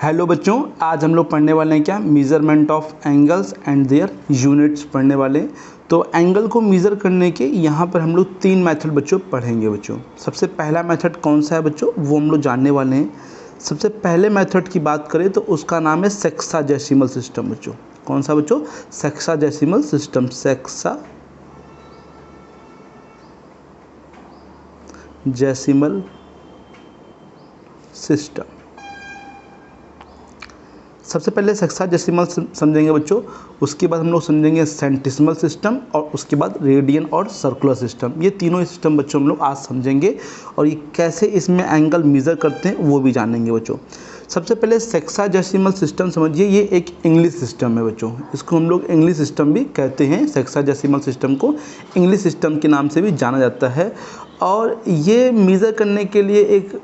Hello बच्चों, आज हम लोग पढ़ने वाले हैं क्या measurement of angles and their units पढ़ने वाले हैं। तो एंगल को मेज़र करने के यहाँ पर हम लोग 3 मेथड बच्चों पढ़ेंगे बच्चों। सबसे पहला मेथड कौन सा है बच्चों, वो हम लोग जानने वाले हैं। सबसे पहले मेथड की बात करें तो उसका नाम है सेक्साडेसिमल सिस्टम बच्चों। कौन सा बच्चों? Sexagesimal system. Sexagesimal system. सबसे पहले सेक्साडेसिमल समझेंगे बच्चों, उसके बाद हम लोग समझेंगे सेंटिसिमल सिस्टम और उसके बाद रेडियन और सर्कुलर सिस्टम। ये तीनों सिस्टम बच्चों हम लोग आज समझेंगे और ये कैसे इसमें एंगल मेज़र करते हैं वो भी जानेंगे बच्चों। सबसे पहले सेक्साडेसिमल सिस्टम समझिए, ये एक इंग्लिश सिस्टम है बच्चों। इसको हम लोग इंग्लिश सिस्टम भी कहते हैं। सेक्साडेसिमल सिस्टम को इंग्लिश सिस्टम के नाम से भी जाना जाता है। और ये मेज़र करने के लिए एक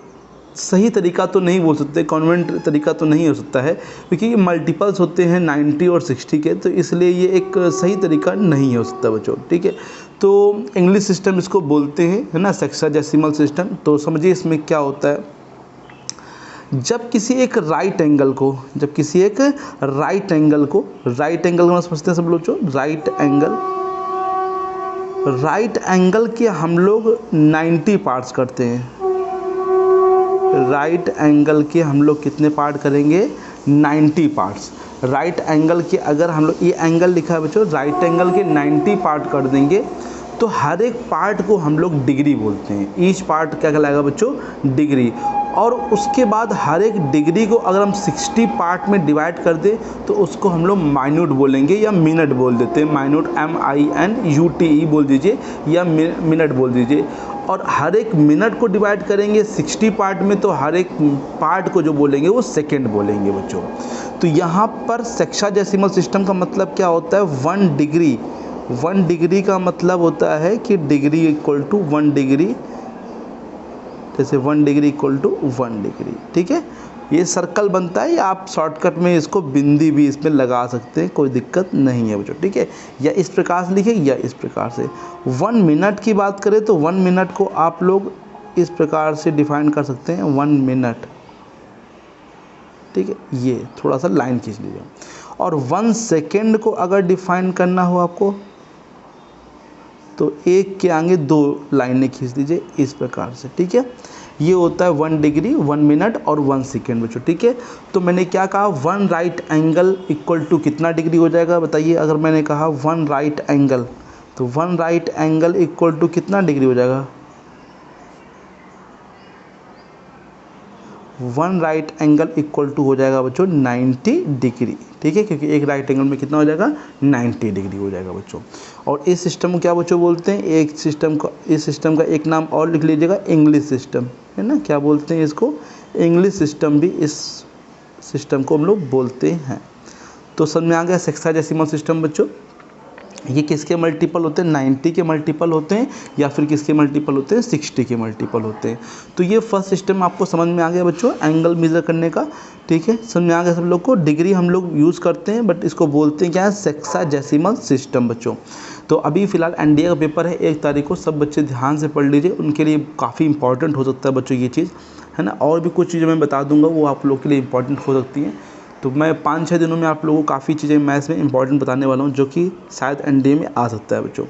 सही तरीका तो नहीं बोल सकते, कॉन्वेंट तरीका तो नहीं हो सकता है, क्योंकि ये मल्टीपल्स होते हैं 90 और 60 के, तो इसलिए ये एक सही तरीका नहीं हो सकता बच्चों। ठीक है, तो इंग्लिश सिस्टम इसको बोलते हैं, है ना, सेक्साडेसिमल सिस्टम। तो समझिए इसमें क्या होता है। जब किसी एक राइट एंगल को राइट एंगल को समझते हैं सब लोग जो राइट एंगल के हम लोग 90 पार्ट्स करते हैं। राइट एंगल के हम लोग कितने पार्ट करेंगे? 90 पार्ट्स। राइट एंगल के अगर हम लोग, ये एंगल लिखा है बच्चों, राइट एंगल के 90 पार्ट कर देंगे तो हर एक पार्ट को हम लोग डिग्री बोलते हैं। ईच पार्ट क्या कहलाएगा बच्चों? डिग्री। और उसके बाद हर एक डिग्री को अगर हम 60 पार्ट में डिवाइड कर दें तो उसको हम लोग माइन्यूट बोलेंगे या मिनट बोल देते हैं। माइन्यूट MINUTE बोल दीजिए या मिनट बोल दीजिए। और हर एक मिनट को डिवाइड करेंगे 60 पार्ट में तो हर एक पार्ट को जो बोलेंगे वो सेकंड बोलेंगे बच्चों। तो यहाँ पर सेक्साडेसिमल सिस्टम का मतलब क्या होता है? 1 डिग्री। 1 डिग्री का मतलब होता है कि डिग्री इक्वल टू 1 डिग्री, जैसे 1 डिग्री इक्वल टू 1 डिग्री। ठीक है, ये सर्कल बनता है, या आप शॉर्टकट में इसको बिंदी भी इसमें लगा सकते हैं, कोई दिक्कत नहीं है बच्चों। ठीक है, या इस प्रकार से लिखे या इस प्रकार से। 1 मिनट की बात करें तो 1 मिनट को आप लोग इस प्रकार से डिफाइन कर सकते हैं, 1 मिनट। ठीक है, ये थोड़ा सा लाइन खींच लीजिए। और 1 सेकेंड को अगर डिफाइन करना हो आपको तो एक के आगे 2 लाइनें खींच दीजिए इस प्रकार से। ठीक है, ये होता है 1 डिग्री, 1 मिनट और 1 सेकेंड बच्चों। ठीक है, तो मैंने क्या कहा? 1 राइट एंगल इक्वल टू कितना डिग्री हो जाएगा बताइए? अगर मैंने कहा 1 राइट एंगल, तो 1 राइट एंगल इक्वल टू कितना डिग्री हो जाएगा? 1 राइट एंगल इक्वल टू हो जाएगा बच्चों 90 डिग्री। ठीक है, क्योंकि एक राइट एंगल में कितना हो जाएगा? 90 डिग्री हो जाएगा बच्चों। और इस सिस्टम को क्या बच्चों बोलते हैं? इस सिस्टम का एक नाम और लिख लीजिएगा, इंग्लिश सिस्टम, है ना। क्या बोलते हैं इसको? इंग्लिश सिस्टम भी इस सिस्टम को हम लोग बोलते हैं। तो समझ में आ गया सेक्साडेसिमल सिस्टम बच्चों। ये किसके मल्टीपल होते हैं? 90 के मल्टीपल होते हैं, या फिर किसके मल्टीपल होते हैं? 60 के मल्टीपल होते हैं। तो ये फर्स्ट सिस्टम आपको समझ में आ गया बच्चों, एंगल मेज़र करने का। ठीक है, समझ में आ गया सब लोग को। डिग्री हम लोग यूज़ करते हैं, बट इसको बोलते हैं क्या है? सेक्साडेसिमल सिस्टम बच्चों। तो अभी फ़िलहाल NDA का पेपर है 1 तारीख को, सब बच्चे ध्यान से पढ़ लीजिए, उनके लिए काफ़ी इंपॉर्टेंट हो सकता है बच्चों ये चीज़, है ना। और भी कुछ चीज़ें मैं बता दूंगा, वो आप लोग के लिए इंपॉर्टेंट हो सकती हैं। तो मैं 5-6 दिनों में आप लोगों को काफ़ी चीज़ें मैथ्स में इंपॉर्टेंट बताने वाला हूँ, जो कि शायद NDA में आ सकता है बच्चों।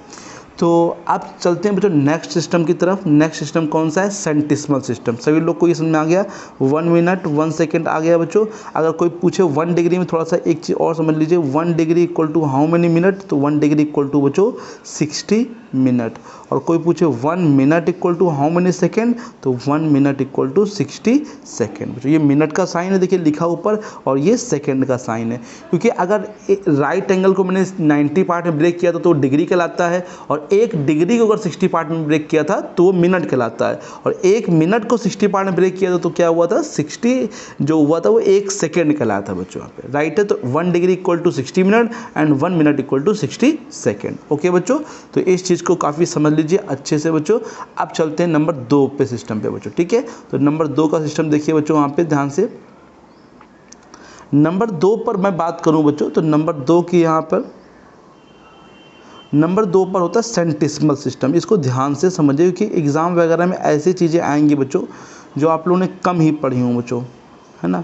तो अब चलते हैं बच्चों नेक्स्ट सिस्टम की तरफ। नेक्स्ट सिस्टम कौन सा है? सेंटिसिमल सिस्टम। सभी लोग को ये समझ में आ गया? 1 मिनट 1 सेकेंड आ गया बच्चों। अगर कोई पूछे 1 डिग्री में, थोड़ा सा एक चीज़ और समझ लीजिए, 1 degree equal to how many minute? तो 1 डिग्री इक्वल टू बच्चों 60 मिनट। और कोई पूछे 1 minute equal to how many second? तो 1 मिनट इक्वल टू 60 सेकेंड बच्चों। ये मिनट का साइन है, देखिए लिखा ऊपर, और ये सेकेंड का साइन है। क्योंकि अगर राइट एंगल को मैंने 90 पार्ट में ब्रेक किया था तो डिग्री कहलाता है, और एक डिग्री को अगर 60 पार्ट में ब्रेक किया था तो वो मिनट कहलाता है, और एक मिनट को 60 पार्ट में ब्रेक किया था तो क्या हुआ था? 60 जो हुआ था वो 1 सेकेंड कहलाता है बच्चों यहाँ पे। राइट है, तो 1 degree equal to 60 minute and 1 minute equal to 60 second. Okay बच्चों, तो इस चीज़ को काफ़ी समझ लीजिए अच्छे से बच्चों। अब चलते हैं नंबर 2 पे सिस्टम पे बच्चों। ठीक है, तो नंबर 2 का सिस्टम देखिए बच्चों, वहाँ पे ध्यान से। नंबर 2 पर मैं बात करूँ बच्चों, तो नंबर 2 की यहाँ पर नंबर 2 पर होता है सेंटिसिमल सिस्टम। इसको ध्यान से समझिए, क्योंकि एग्ज़ाम वगैरह में ऐसी चीज़ें आएंगी बच्चों जो आप लोगों ने कम ही पढ़ी हों बच्चों, है ना।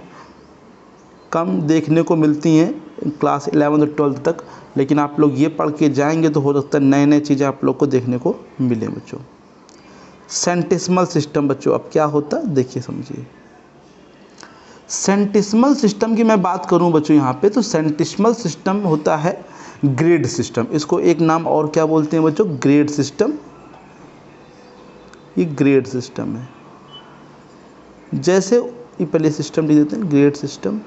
कम देखने को मिलती हैं क्लास 11 और 12 तक, लेकिन आप लोग ये पढ़ के जाएंगे तो हो सकता है नए नए चीज़ें आप लोग को देखने को मिले बच्चों। सेंटिसिमल सिस्टम बच्चों अब क्या होता है देखिए समझिए। सेंटिसिमल सिस्टम की मैं बात करूं बच्चों यहाँ पे, तो सेंटिसिमल सिस्टम होता है ग्रेड सिस्टम। इसको एक नाम और क्या बोलते हैं बच्चों, ग्रेड सिस्टम। ये ग्रेड सिस्टम है। जैसे ये पहले सिस्टम लिख देते हैं ग्रेड सिस्टम।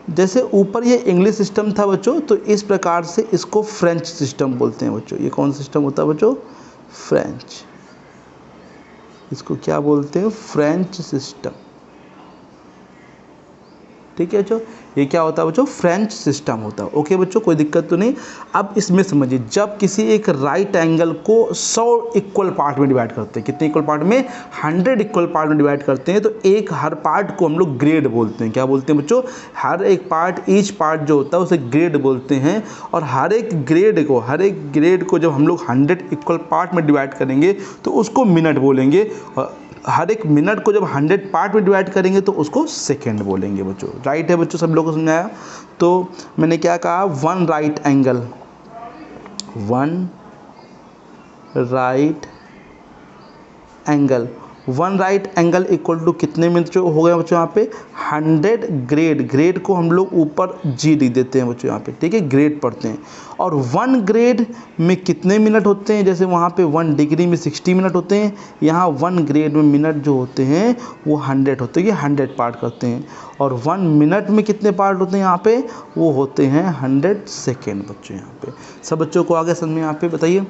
जैसे ऊपर ये इंग्लिश सिस्टम था बच्चों, तो इस प्रकार से इसको फ्रेंच सिस्टम बोलते हैं बच्चों। ये कौन सिस्टम होता है बच्चों, फ्रेंच। इसको क्या बोलते हैं, फ्रेंच सिस्टम। ठीक है बच्चों, ये क्या होता है बच्चों, फ्रेंच सिस्टम होता है। ओके बच्चों, कोई दिक्कत तो नहीं। अब इसमें समझिए, जब किसी एक राइट एंगल को 100 इक्वल पार्ट में डिवाइड करते हैं, कितने इक्वल पार्ट में, 100 इक्वल पार्ट में डिवाइड करते हैं, तो एक हर पार्ट को हम लोग ग्रेड बोलते हैं। क्या बोलते हैं बच्चों, हर एक पार्ट, ईच पार्ट जो होता है उसे ग्रेड बोलते हैं। और हर एक ग्रेड को जब हम लोग 100 इक्वल पार्ट में डिवाइड करेंगे तो उसको मिनट बोलेंगे। हर एक मिनट को जब 100 पार्ट में डिवाइड करेंगे तो उसको सेकंड बोलेंगे बच्चों। राइट है बच्चों, सब लोगों को समझाया। तो मैंने क्या कहा, one right angle equal to कितने मिनट जो हो गया बच्चों यहाँ पे, 100 ग्रेड को हम लोग ऊपर जी लिख देते हैं बच्चों यहाँ पे। ठीक है, ग्रेड पढ़ते हैं। और 1 ग्रेड में कितने मिनट होते हैं, जैसे वहाँ पे 1 डिग्री में 60 मिनट होते हैं, यहाँ 1 ग्रेड में मिनट जो होते हैं वो 100 होते हैं। ये 100 पार्ट करते हैं। और 1 मिनट में कितने पार्ट होते हैं यहाँ पे, वो होते हैं 100 सेकेंड बच्चों यहाँ पे। सब बच्चों को आगे समझ में, यहाँ पे बताइए,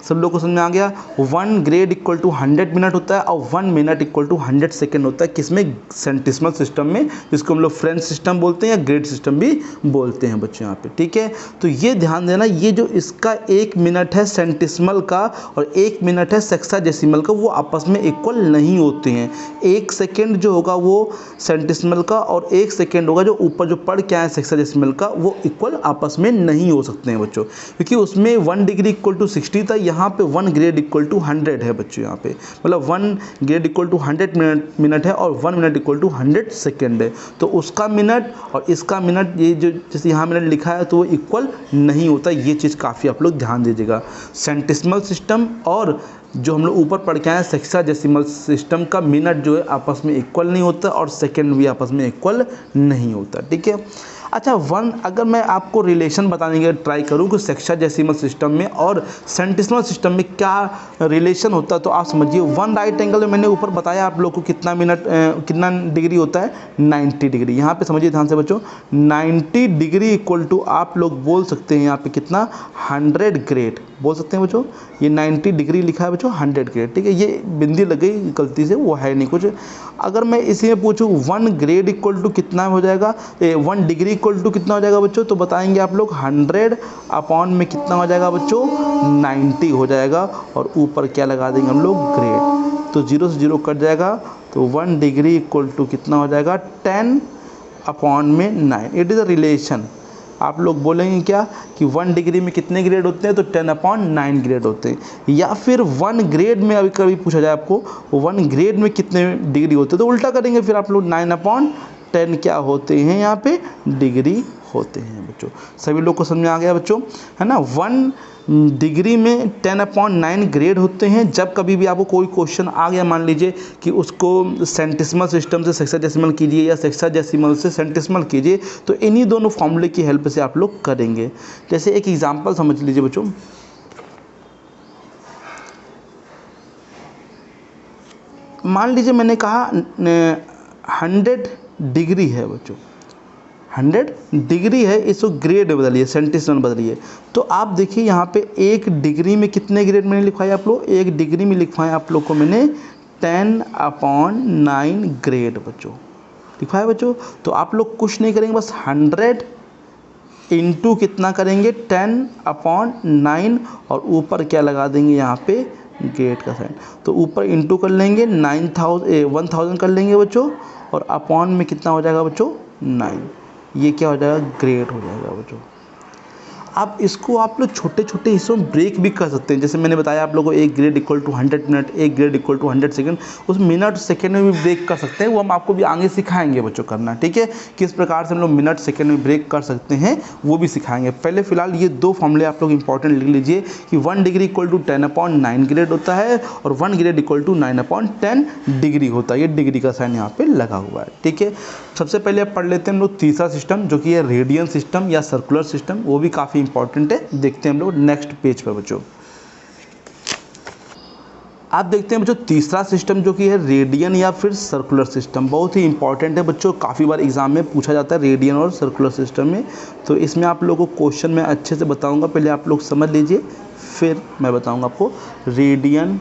सब लोग को समझ में आ गया। 1 ग्रेड इक्वल टू 100 मिनट होता है और 1 मिनट इक्वल टू 100 सेकेंड होता है। किसमें, सेंटिसिमल सिस्टम में, जिसको हम लोग फ्रेंच सिस्टम बोलते हैं या ग्रेड सिस्टम भी बोलते हैं बच्चों यहाँ पे। ठीक है, तो ये ध्यान देना, ये जो इसका 1 मिनट है सेंटिसिमल का और 1 मिनट है सेक्साडेसिमल का, वो आपस में इक्वल नहीं होते हैं। 1 सेकेंड जो होगा वो सेंटिसिमल का और 1 सेकेंड होगा जो ऊपर जो पढ़ के आए सेक्साडेसिमल का, वो इक्वल आपस में नहीं हो सकते हैं बच्चों, क्योंकि उसमें 1 डिग्री इक्वल टू 60 था, यहाँ पे 1 ग्रेड इक्वल टू 100 है बच्चों यहाँ पे। मतलब 1 ग्रेड इक्वल टू 100 मिनट है और 1 मिनट इक्वल टू 100 सेकेंड है। तो उसका मिनट और इसका मिनट, ये जो जैसे यहाँ मिनट लिखा है तो वो इक्वल नहीं होता। ये चीज़ काफ़ी आप लोग ध्यान दीजिएगा। सेंटिसिमल सिस्टम और जो हम लोग ऊपर पढ़ के आए सेक्साडेसिमल सिस्टम का मिनट जो है आपस में इक्वल नहीं होता और सेकेंड भी आपस में इक्वल नहीं होता। ठीक है, अच्छा अगर मैं आपको रिलेशन बताने के ट्राई करूँ कि सेक्साडेसिमल सिस्टम में और सेंटिसिमल सिस्टम में क्या रिलेशन होता है, तो आप समझिए 1 राइट एंगल में मैंने ऊपर बताया आप लोग को कितना डिग्री होता है, 90 डिग्री। यहाँ पे समझिए ध्यान से बच्चों, 90 डिग्री इक्वल टू आप लोग बोल सकते हैं यहाँ पे कितना, 100 ग्रेड बोल सकते हैं बच्चों। ये 90 डिग्री लिखा है बच्चों, 100 ग्रेड। ठीक है, ये बिंदी लग गई गलती से, वो है नहीं कुछ। अगर मैं इसी में पूछूँ 1 ग्रेड इक्वल टू कितना हो जाएगा, 1 डिग्री इक्वल टू कितना हो जाएगा बच्चों, तो बताएंगे आप लोग 100 अपॉन में कितना हो जाएगा बच्चों, 90 हो जाएगा। और ऊपर क्या लगा देंगे हम लोग, ग्रेड। तो 0 से 0 कट जाएगा, तो 1 डिग्री इक्वल टू कितना हो जाएगा, 10 अपॉन में 9। It is a relation. आप लोग बोलेंगे क्या कि 1 डिग्री में कितने ग्रेड होते हैं, तो 10 अपॉन 9 ग्रेड होते हैं। या फिर 1 ग्रेड में अभी कभी पूछा जाए आपको 1 ग्रेड में कितने डिग्री होते हैं, तो उल्टा करेंगे फिर आप लोग, 9 अपॉन 10 क्या होते हैं यहाँ पे, डिग्री होते हैं बच्चों। सभी लोग को समझ में आ गया बच्चों, है ना। 1 डिग्री में 10 अपॉन 9 ग्रेड होते हैं। जब कभी भी आपको कोई क्वेश्चन आ गया, मान लीजिए कि उसको सेंटिसिमल सिस्टम से सेक्साडेसिमल कीजिए या सेक्साडेसिमल से सेंटिसिमल कीजिए, तो इन्हीं दोनों फॉर्मूले की हेल्प से आप लोग करेंगे। जैसे एक एग्जांपल समझ लीजिए बच्चों, मान लीजिए मैंने कहा 100 डिग्री है बच्चों, 100 डिग्री है, इसको ग्रेड बदलिए, सेंटिसिमल बदलिए। तो आप देखिए यहाँ पे 1 डिग्री में कितने ग्रेड मैंने लिखवाया आप लोग, 1 डिग्री में लिखवाया आप लोग को मैंने 10 अपॉन 9 ग्रेड बच्चों लिखवाया बच्चों। तो आप लोग कुछ नहीं करेंगे, बस 100 इंटू कितना करेंगे, 10 अपॉन 9 और ऊपर क्या लगा देंगे यहाँ पे, ग्रेड का साइन। तो ऊपर इंटू कर लेंगे 1000 कर लेंगे बच्चों, और अपॉन में कितना हो जाएगा बच्चों, 9। ये क्या हो जाएगा, ग्रेड हो जाएगा बच्चों। अब इसको आप लोग छोटे छोटे हिस्सों में ब्रेक भी कर सकते हैं। जैसे मैंने बताया आप लोगों को एक ग्रेड इक्वल टू 100 मिनट, एक ग्रेड इक्वल टू 100 सेकंड, उस मिनट सेकंड में भी ब्रेक कर सकते हैं। वो हम आपको भी आगे सिखाएंगे बच्चों करना, ठीक है, किस प्रकार से हम लोग मिनट सेकंड में ब्रेक कर सकते हैं वो भी सिखाएंगे। पहले फिलहाल ये दो फॉर्मूले आप लोग इंपॉर्टेंट लिख लीजिए कि 1 डिग्री इक्वल टू 10/9 ग्रेड होता है और 1 ग्रेड इक्वल टू 9/10 डिग्री होता है। ये डिग्री का साइन यहाँ पे लगा हुआ है, ठीक है। सबसे पहले अब पढ़ लेते हैं हम लोग तीसरा सिस्टम, जो कि है रेडियन सिस्टम या सर्कुलर सिस्टम। वो भी काफ़ी इंपॉर्टेंट है, देखते हैं हम लोग नेक्स्ट पेज पर बच्चों। आप देखते हैं बच्चों तीसरा सिस्टम जो कि है रेडियन या फिर सर्कुलर सिस्टम, बहुत ही इंपॉर्टेंट है बच्चों। काफ़ी बार एग्जाम में पूछा जाता है रेडियन और सर्कुलर सिस्टम में। तो इसमें आप लोगों को क्वेश्चन में अच्छे से बताऊंगा, पहले आप लोग समझ लीजिए फिर मैं बताऊंगा आपको। रेडियन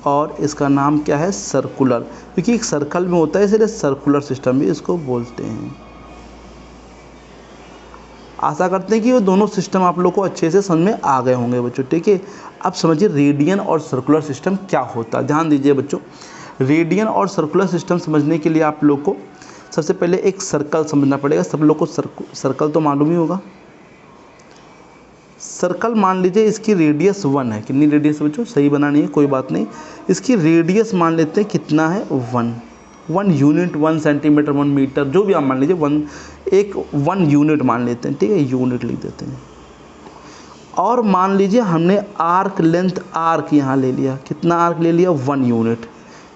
और इसका नाम क्या है, सर्कुलर, क्योंकि एक सर्कल में होता है इसलिए सर्कुलर सिस्टम भी इसको बोलते हैं। आशा करते हैं कि वो दोनों सिस्टम आप लोग को अच्छे से समझ में आ गए होंगे बच्चों, ठीक है। अब समझिए रेडियन और सर्कुलर सिस्टम क्या होता है, ध्यान दीजिए बच्चों। रेडियन और सर्कुलर सिस्टम समझने के लिए आप लोग को सबसे पहले एक सर्कल समझना पड़ेगा। सब लोग को सर्कल तो मालूम ही होगा। सर्कल मान लीजिए इसकी रेडियस 1 है। कितनी रेडियस है बच्चों, सही बनानी है, कोई बात नहीं। इसकी रेडियस मान लेते हैं कितना है, 1 यूनिट, 1 सेंटीमीटर, 1 मीटर, जो भी आप मान लीजिए 1 यूनिट मान लेते हैं, ठीक है, यूनिट लिख देते हैं। और मान लीजिए हमने आर्क लेंथ आर्क यहाँ ले लिया, कितना आर्क ले लिया, 1 यूनिट।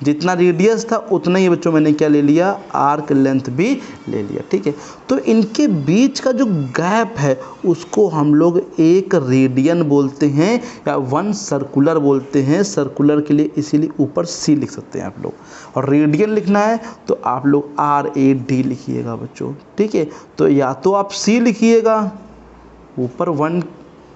जितना रेडियस था उतना ही बच्चों मैंने क्या ले लिया, आर्क लेंथ भी ले लिया, ठीक है। तो इनके बीच का जो गैप है उसको हम लोग 1 रेडियन बोलते हैं या 1 सर्कुलर बोलते हैं। सर्कुलर के लिए इसीलिए ऊपर सी लिख सकते हैं आप लोग, और रेडियन लिखना है तो आप लोग RAD लिखिएगा बच्चों, ठीक है। तो या तो आप सी लिखिएगा, ऊपर 1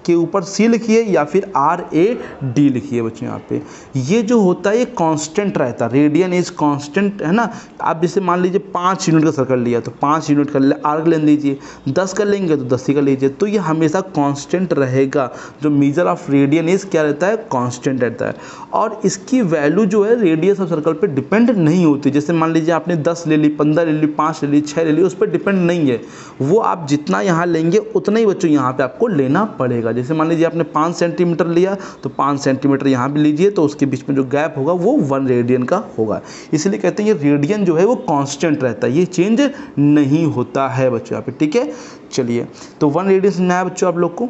के ऊपर सी लिखिए, या फिर RAD लिखिए बच्चों। यहाँ पे ये जो होता है ये कांस्टेंट रहता है, रेडियन इज कांस्टेंट, है ना। आप जैसे मान लीजिए 5 यूनिट का सर्कल लिया तो 5 यूनिट का आर्क लेंथ लीजिए, 10 का लेंगे तो 10 ही का लीजिए, तो ये हमेशा कांस्टेंट रहेगा। जो मेजर ऑफ रेडियन इज क्या रहता है, कांस्टेंट रहता है। और इसकी वैल्यू जो है रेडियस ऑफ सर्कल पे डिपेंड नहीं होती। जैसे मान लीजिए आपने 10 ले ली, 15 ले ली, 5 ले ली, 6 ले ली, उस पर डिपेंड नहीं है। वो आप जितना यहाँ लेंगे उतना ही बच्चों यहाँ पे आपको लेना पड़ेगा। जैसे मान लीजिए आपने 5 सेंटीमीटर लिया तो 5 सेंटीमीटर यहाँ भी लीजिए, तो उसके बीच में जो गैप होगा वो 1 रेडियन का होगा। इसलिए कहते हैं ये रेडियन जो है वो कांस्टेंट रहता है, ये चेंज नहीं होता है बच्चों यहाँ पे, ठीक है। चलिए, तो 1 रेडियन समझना है बच्चों आप लोग को,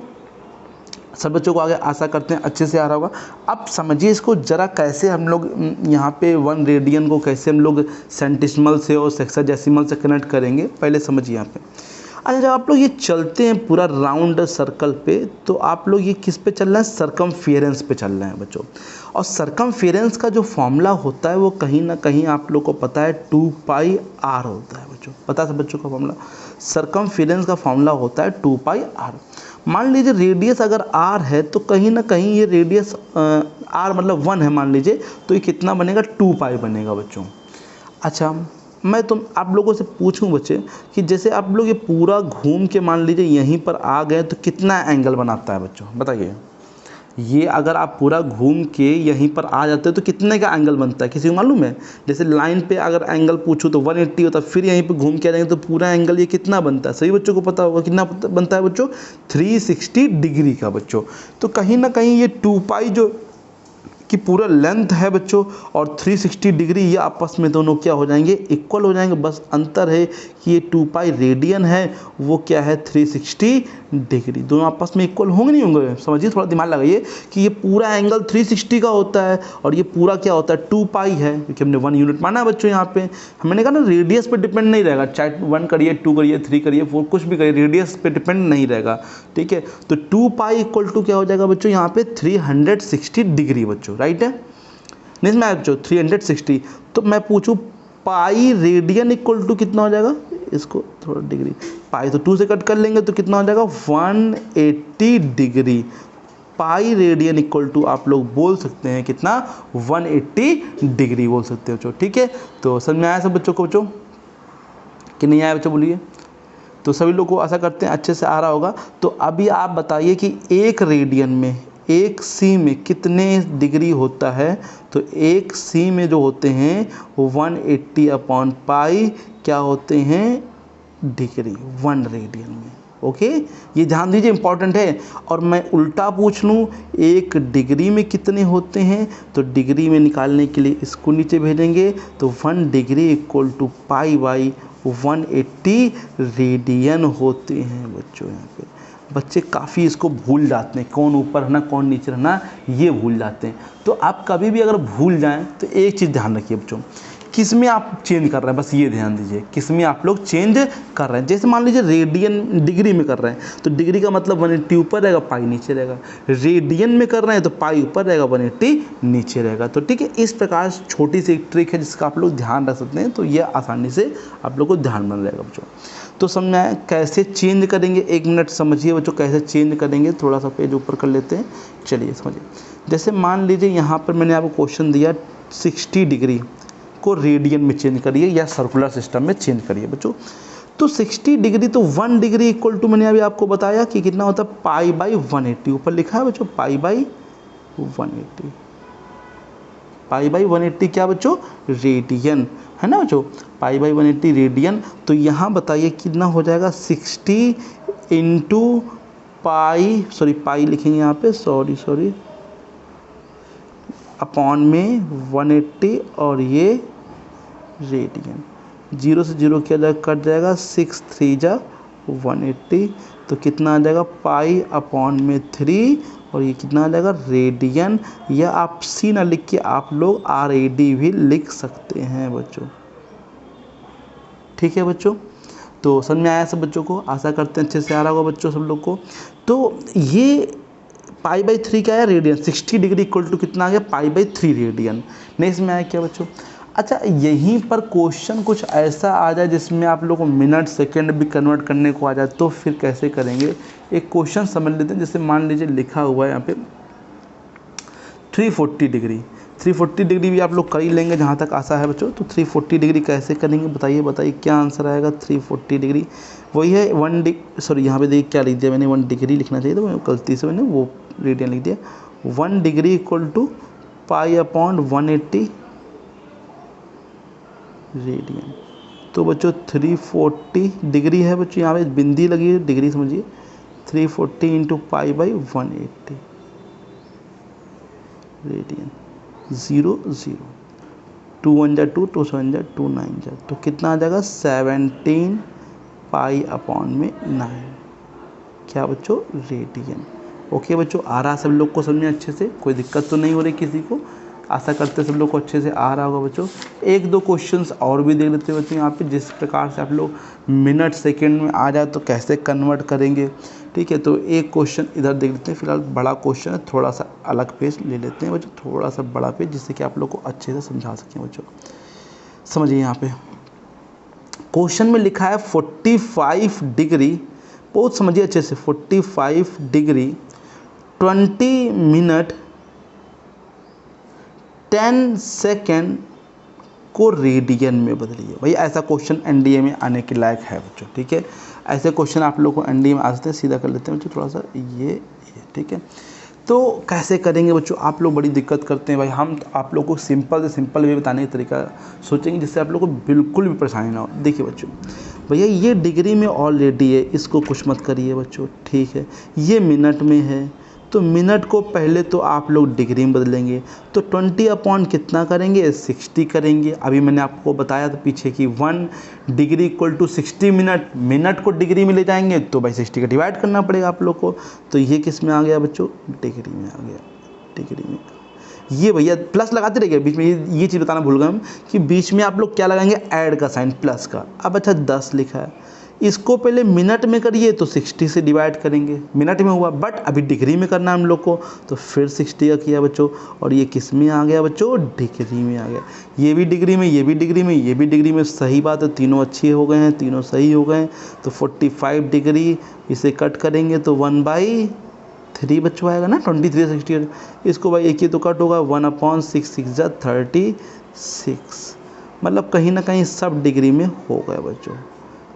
सब बच्चों को आगे आशा करते हैं अच्छे से आ रहा होगा। अब समझिए इसको ज़रा कैसे हम लोग यहाँ पे 1 रेडियन को कैसे हम लोग सेंटिसिमल से और सेक्साडेसिमल से कनेक्ट करेंगे, पहले समझिए यहाँ पे। अच्छा, जब आप लोग ये चलते हैं पूरा राउंड सर्कल पे, तो आप लोग ये किस पे चल रहे हैं, सरकमफेरेंस पे चल रहे हैं बच्चों। और सरकमफेरेंस का जो फॉर्मूला होता है वो कहीं ना कहीं आप लोग को पता है 2πr होता है बच्चों, पता है सब बच्चों का फॉर्मूला। सरकमफेरेंस का फॉर्मूला होता है 2πr। मान लीजिए रेडियस अगर r है तो कहीं ना कहीं ये रेडियस r मतलब 1 है मान लीजिए, तो ये कितना बनेगा, 2π बनेगा बच्चों। अच्छा, मैं आप लोगों से पूछूं बच्चे कि जैसे आप लोग ये पूरा घूम के मान लीजिए यहीं पर आ गए तो कितना एंगल बनाता है बच्चों, बताइए। ये अगर आप पूरा घूम के यहीं पर आ जाते हो तो कितने का एंगल बनता है, किसी को मालूम है। जैसे लाइन पे अगर एंगल पूछूं तो 180 होता है, फिर यहीं पे घूम के आ जाएंगे तो पूरा एंगल ये कितना बनता है, सभी बच्चों को पता होगा कितना बनता है बच्चों, 360 डिग्री का बच्चों। तो कहीं ना कहीं ये 2π जो कि पूरा लेंथ है बच्चों और 360 डिग्री, ये आपस में दोनों क्या हो जाएंगे, इक्वल हो जाएंगे। बस अंतर है कि ये 2π रेडियन है, वो क्या है 360 डिग्री, दोनों आपस में इक्वल होंगे नहीं होंगे। समझिए, थोड़ा दिमाग लगाइए कि ये पूरा एंगल 360 का होता है और ये पूरा क्या होता है 2π है, क्योंकि हमने 1 यूनिट माना है बच्चों। यहाँ पे हमने कहा ना रेडियस पे डिपेंड नहीं रहेगा, चाहे 1 करिए, 2 करिए, 3 करिए, 4 कुछ भी करिए, रेडियस पे डिपेंड नहीं रहेगा, ठीक है। तो 2π इक्वल टू क्या हो जाएगा बच्चों, यहाँ पे 360 डिग्री बच्चों, राइट है, नहीं समझ बच्चों, 360। तो मैं पूछूं पाई रेडियन इक्वल टू कितना हो जाएगा, इसको थोड़ा डिग्री, पाई तो 2 से कट कर लेंगे तो कितना हो जाएगा 180 degree. Pi radian equal to आप लोग बोल सकते हैं कितना, 180 डिग्री बोल सकते हो बच्चों, ठीक है। तो समझ में आया सब बच्चों को बच्चों कि नहीं आया बच्चों, बोलिए। तो सभी लोग को आशा करते हैं अच्छे से आ रहा होगा। तो अभी आप बताइए कि 1 रेडियन में 1 सी में कितने डिग्री होता है। तो 1 सी में जो होते हैं वो 180/π क्या होते हैं, डिग्री 1 रेडियन में, ओके, ये ध्यान दीजिए इंपॉर्टेंट है। और मैं उल्टा पूछ लूँ 1 डिग्री में कितने होते हैं, तो डिग्री में निकालने के लिए इसको नीचे भेजेंगे, तो 1 degree equal to pi by 180 radian होते हैं बच्चों। यहाँ पे बच्चे काफ़ी इसको भूल जाते हैं, कौन ऊपर रहना कौन नीचे रहना ये भूल जाते हैं। तो आप कभी भी अगर भूल जाएं तो एक चीज़ ध्यान रखिए बच्चों, किस में आप चेंज कर रहे हैं, बस ये ध्यान दीजिए किस में आप लोग चेंज कर रहे हैं। जैसे मान लीजिए रेडियन डिग्री में कर रहे हैं तो डिग्री का मतलब 180 ऊपर रहेगा, पाई नीचे रहेगा। रेडियन में कर रहे हैं तो पाई ऊपर रहेगा, 180 नीचे रहेगा। तो ठीक है, इस प्रकार छोटी सी एक ट्रिक है जिसका आप लोग ध्यान रख सकते हैं, तो ये आसानी से आप लोग को ध्यान बन रहेगा बच्चों। तो समझ में आया कैसे चेंज करेंगे, 1 मिनट समझिए बच्चों कैसे चेंज करेंगे। थोड़ा सा पेज ऊपर कर लेते हैं, चलिए समझिए। जैसे मान लीजिए यहाँ पर मैंने आपको क्वेश्चन दिया 60 डिग्री को रेडियन में चेंज करिए या सर्कुलर सिस्टम में चेंज करिए बच्चों। तो 60 डिग्री तो 1 डिग्री इक्वल टू मैंने अभी आपको बताया कि कितना होता है, पाई बाई 180। ऊपर लिखा है बच्चों पाई बाई 180, पाई बाई 180 क्या बच्चों, रेडियन है ना बच्चों, पाई बाई 180 रेडियन। तो यहाँ बताइए कितना हो जाएगा, 60 इंटू पाई, सॉरी पाई लिखेंगे यहाँ पे, सॉरी अपॉन में 180 और ये रेडियन। 0 से 0 किया जाएगा, कट जाएगा, 6 3 जा 180। तो कितना आ जाएगा, पाई अपॉन में 3 और ये कितना आ जाएगा, रेडियन। या आप सी ना लिख के आप लोग RAD भी लिख सकते हैं बच्चों। ठीक है बच्चों, तो समझ में आया सब बच्चों को, आशा करते हैं अच्छे से आ रहा होगा बच्चों सब लोग को। तो ये पाई बाई 3 क्या है, रेडियन। 60 डिग्री इक्वल टू कितना आ गया, पाई बाई 3 रेडियन। नेक्स्ट में आया क्या बच्चों, अच्छा यहीं पर क्वेश्चन कुछ ऐसा आ जाए जिसमें आप लोग को मिनट सेकंड भी कन्वर्ट करने को आ जाए, तो फिर कैसे करेंगे। एक क्वेश्चन समझ लेते हैं। जैसे मान लीजिए लिखा हुआ है यहाँ पे 340 डिग्री। 340 डिग्री भी आप लोग कर ही लेंगे जहाँ तक आशा है बच्चों। तो 340 डिग्री कैसे करेंगे बताइए क्या आंसर आएगा। 340 डिग्री वही है 1 यहाँ पे देखिए क्या लिख दिया मैंने, 1 डिग्री लिखना चाहिए था, गलती से मैंने वो रेडियन लिख दिया। 1 degree equal to pi upon 180 radian. तो बच्चों 340 डिग्री है बच्चों, यहाँ पे बिंदी लगी है, डिग्री समझिए। 340 इंटू पाई बाई 180 रेडियन। 0 0 2 1 जा 2 2 7 जा 2 9 जा, तो कितना आ जाएगा 17 पाई अपॉन में 9। क्या बच्चों, रेडियन। ओके बच्चों, आ रहा सब लोग को समझ में अच्छे से, कोई दिक्कत तो नहीं हो रही किसी को, आशा करते सब लोग को अच्छे से आ रहा होगा बच्चों। 1-2 क्वेश्चंस और भी देख लेते हैं बच्चों यहाँ पे, जिस प्रकार से आप लोग मिनट सेकंड में आ जाए तो कैसे कन्वर्ट करेंगे। ठीक है, तो एक क्वेश्चन इधर देख लेते हैं। फिलहाल बड़ा क्वेश्चन है, थोड़ा सा अलग पेज ले लेते हैं बच्चों, थोड़ा सा बड़ा पेज, जिससे कि आप लोग को अच्छे से समझा सकें बच्चों। समझिए यहाँ पे क्वेश्चन में लिखा है 45 डिग्री, बहुत समझिए अच्छे से, 45 डिग्री 20 मिनट 10 सेकेंड को रेडियन में बदलिए। भाई ऐसा क्वेश्चन NDA में आने के लायक है बच्चों। ठीक है, ऐसे क्वेश्चन आप लोग को NDA में आ सकते हैं। सीधा कर लेते हैं बच्चों थोड़ा सा ये ठीक है। तो कैसे करेंगे बच्चों, आप लोग बड़ी दिक्कत करते हैं भाई। हम आप लोग को सिंपल से सिंपल वे बताने का तरीका सोचेंगे जिससे आप लोग को बिल्कुल भी परेशानी ना हो। देखिए बच्चों, भैया ये डिग्री में ऑलरेडी है, इसको कुछ मत करिए बच्चों। ठीक है, ये मिनट में है, तो मिनट को पहले तो आप लोग डिग्री में बदलेंगे। तो 20 अपॉन कितना करेंगे, 60 करेंगे। अभी मैंने आपको बताया था पीछे कि 1 degree equal to 60 minute, minute को डिग्री में ले जाएंगे तो भाई 60 का डिवाइड करना पड़ेगा आप लोग को। तो ये किस में आ गया बच्चों, डिग्री में आ गया, डिग्री में। ये भैया प्लस लगाते रहिए बीच में, ये चीज़ बताना भूल गया हम कि बीच में आप लोग क्या लगाएंगे, ऐड का साइन प्लस का। अब अच्छा 10 लिखा है, इसको पहले मिनट में करिए तो 60 से डिवाइड करेंगे, मिनट में हुआ, बट अभी डिग्री में करना है हम लोग को, तो फिर 60 का किया बच्चों। और ये किस में आ गया बच्चों, डिग्री में आ गया। ये भी डिग्री में, ये भी डिग्री में, ये भी डिग्री में। सही बात है, तीनों अच्छे हो गए हैं, तीनों सही हो गए हैं। तो 45 डिग्री, इसे कट करेंगे तो 1/3 बच्चों आएगा ना, 23 60। इसको भाई एक ही तो कट होगा, 1/6 6 जा 36, मतलब कहीं ना कहीं सब डिग्री में हो गया बच्चों।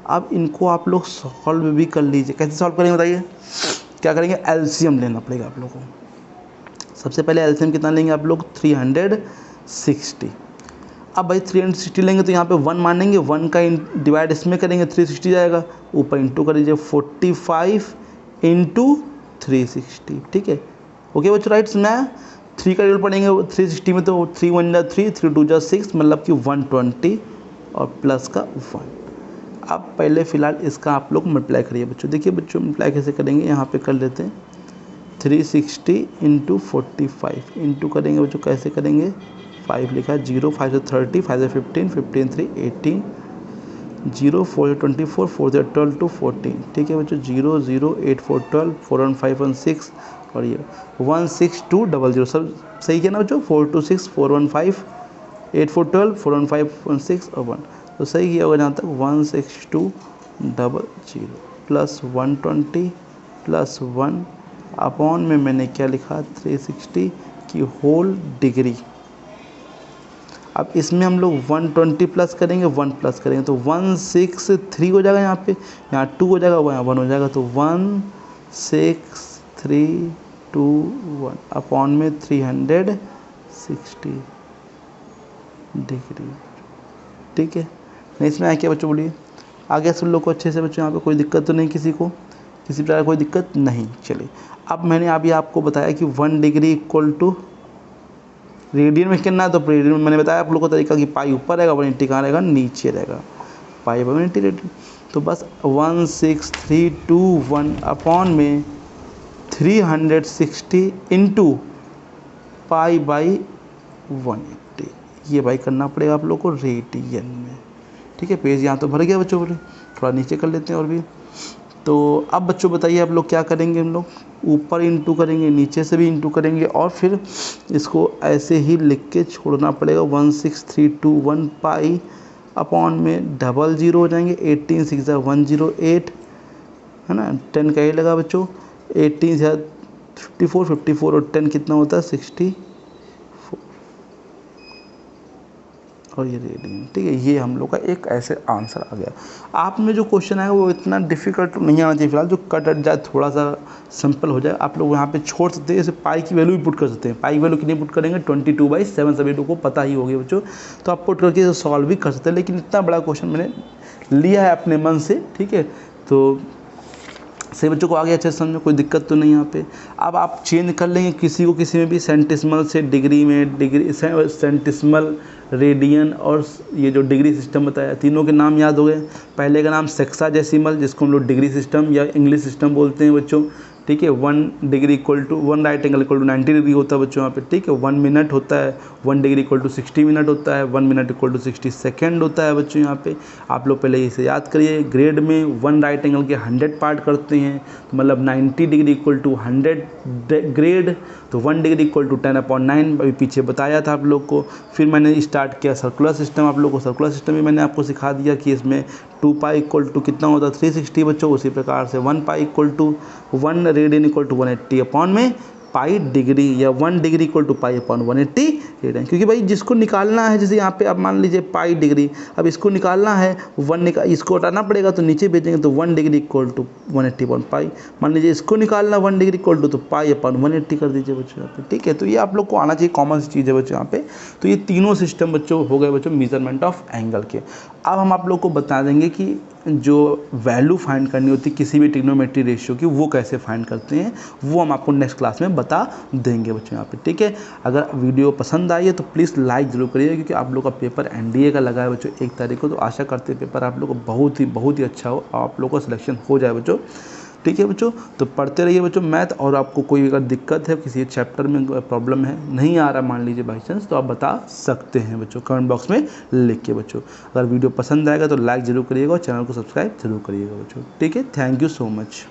अब इनको आप लोग सॉल्व भी कर लीजिए। कैसे सॉल्व करेंगे बताइए, क्या करेंगे, एलसीएम लेना पड़ेगा आप लोगों को। सबसे पहले एलसीएम कितना लेंगे आप लोग, 360। अब भाई 360 लेंगे तो यहाँ पे 1 मानेंगे, 1 का डिवाइड इसमें करेंगे 360 जाएगा, ऊपर इंटू कर दीजिए 45 इंटू 360, ठीक है। ओके बच्चों, राइट। मैं 3 का टेबल पढ़ेंगे 360 में, तो 3 1 जा 3, 3 2 जा 6, मतलब कि 120 और प्लस का 1। अब पहले फ़िलहाल इसका आप लोग मल्टीप्लाई करिए बच्चों। देखिए बच्चों मल्टीप्लाई कैसे करेंगे, यहाँ पे कर लेते हैं 360 इंटू 45 इंटू करेंगे बच्चों, कैसे करेंगे, 5 लिखा है, 0 5 से 30, 5 से 15, 15 3 18, 0 4 से 24, 4 से 12 to 14, ठीक है बच्चों। 0 0 8 4 12, 4 1 5 1 6 और ये 1 6 2 0 0, सब सही है ना बच्चों। 4 2 6 4 1 5 8 4 12, 4 1 5 1 6 और 1, तो सही किया होगा जहाँ तक। 1 6 2 0 0 प्लस 120 प्लस 1 अपॉन में मैंने क्या लिखा, 360 की होल डिग्री। अब इसमें हम लोग 120 प्लस करेंगे, 1 प्लस करेंगे तो 163 हो जाएगा, यहाँ पे यहाँ 2 हो जाएगा, यहाँ 1 हो जाएगा, तो 16321 अपॉन में 360 डिग्री, ठीक है। नहीं इसमें आया क्या बच्चों, बोलिए आगे सब लोग को अच्छे से बच्चों, यहाँ पे कोई दिक्कत तो नहीं, किसी को किसी प्रकार कोई दिक्कत नहीं। चलिए अब मैंने अभी आपको बताया कि 1 डिग्री इक्वल टू रेडियन में करना है, तो रेडियन में मैंने बताया आप लोगों को तरीका कि पाई ऊपर रहेगा, 180 कहाँ रहेगा, नीचे रहेगा, पाई 180 रेडियन। तो बस 16321 अपॉन में 360 इंटू पाई बाई 180, ये भाई करना पड़ेगा आप लोग को रेडियन में, ठीक है। पेज यहाँ तो भर गया बच्चों, बोले थोड़ा नीचे कर लेते हैं और भी। तो अब बच्चों बताइए आप लोग क्या करेंगे, हम लोग ऊपर इंटू करेंगे, नीचे से भी इंटू करेंगे, और फिर इसको ऐसे ही लिख के छोड़ना पड़ेगा। 16321 पाई अपॉन में 00 हो जाएंगे, 18 6 108 है ना, 10 का ही लगा बच्चों, 18 से 54 54 और 10 कितना होता है, 64 और ये रेडियन, ठीक है। ये हम लोग का एक ऐसे आंसर आ गया। आप में जो क्वेश्चन आएगा वो इतना डिफिकल्ट नहीं आना चाहिए फिलहाल, जो कट हट जाए थोड़ा सा सिंपल हो जाए, आप लोग यहाँ पे छोड़ सकते हैं। जैसे पाई की वैल्यू भी पुट कर सकते हैं, पाई की वैल्यू कितनी पुट करेंगे, 22/7, सभी लोगों को पता ही होगी बच्चों, तो आप पुट करके सॉल्व भी कर सकते हैं। लेकिन इतना बड़ा क्वेश्चन मैंने लिया है अपने मन से, ठीक है। तो सही बच्चों को आगे अच्छे से समझो, कोई दिक्कत तो नहीं यहाँ पे। अब आप चेंज कर लेंगे किसी को किसी में भी, सेंटिसिमल से डिग्री में, डिग्री सेंटिसिमल, रेडियन और ये जो डिग्री सिस्टम बताया, तीनों के नाम याद हो गए। पहले का नाम सेक्साडेसिमल, जिसको हम लोग डिग्री सिस्टम या इंग्लिश सिस्टम बोलते हैं बच्चों, ठीक है। 1 degree equal to 1 right angle equal to 90 degree होता है बच्चों यहाँ पे, ठीक है। 1 मिनट होता है, 1 डिग्री इक्वल टू 60 मिनट होता है, 1 मिनट इक्वल टू 60 सेकेंड होता है बच्चों यहाँ पे। आप लोग पहले इसे याद करिए। ग्रेड में 1 राइट एंगल के 100 पार्ट करते हैं, तो मतलब 90 डिग्री इक्वल टू 100 ग्रेड, तो 1 डिग्री इक्वल टू 10/9, अभी पीछे बताया था आप लोग को। फिर मैंने स्टार्ट किया सर्कुलर सिस्टम, आप लोग को सर्कुलर सिस्टम भी मैंने आपको सिखा दिया कि इसमें 2 पाई इक्वल टू कितना होता है, 360 बच्चों। उसी प्रकार से 1 pi equal to 1 radian equal to 180 upon में पाई डिग्री, या 1 degree equal to pi upon 180 radian. क्योंकि भाई जिसको निकालना है, जैसे यहाँ पे आप मान लीजिए पाई डिग्री, अब इसको निकालना है, इसको हटाना पड़ेगा, तो नीचे भेजेंगे तो 1 degree equal to 180 upon pi. मान लीजिए इसको निकालना 1 डिग्री इक्वल टू, तो पाई अपॉन 180 कर दीजिए बच्चों यहाँ पे, ठीक है। तो ये आप लोग को आना चाहिए, कॉमन चीज़ है बच्चों यहाँ पे। तो ये तीनों सिस्टम बच्चों हो गए बच्चों मेजरमेंट ऑफ एंगल के। अब हम आप लोग को बता देंगे कि जो वैल्यू फाइंड करनी होती है किसी भी ट्रिग्नोमेट्री रेशियो की, वो कैसे फाइंड करते हैं, वो हम आपको नेक्स्ट क्लास में बता देंगे बच्चों यहाँ पे, ठीक है। अगर वीडियो पसंद आई है तो प्लीज़ लाइक ज़रूर करिए, क्योंकि आप लोग का पेपर एनडीए का लगा है बच्चों 1 तारीख को। तो आशा करते हैं पेपर आप लोग को बहुत ही अच्छा हो, आप लोग का सिलेक्शन हो जाए बच्चों, ठीक है बच्चों। तो पढ़ते रहिए बच्चों मैथ, और आपको कोई अगर दिक्कत है, किसी चैप्टर में प्रॉब्लम है, नहीं आ रहा मान लीजिए बाई चांस, तो आप बता सकते हैं बच्चों, कमेंट बॉक्स में लिख के बच्चों। अगर वीडियो पसंद आएगा तो लाइक ज़रूर करिएगा और चैनल को सब्सक्राइब जरूर करिएगा बच्चों, ठीक है। Thank you so much.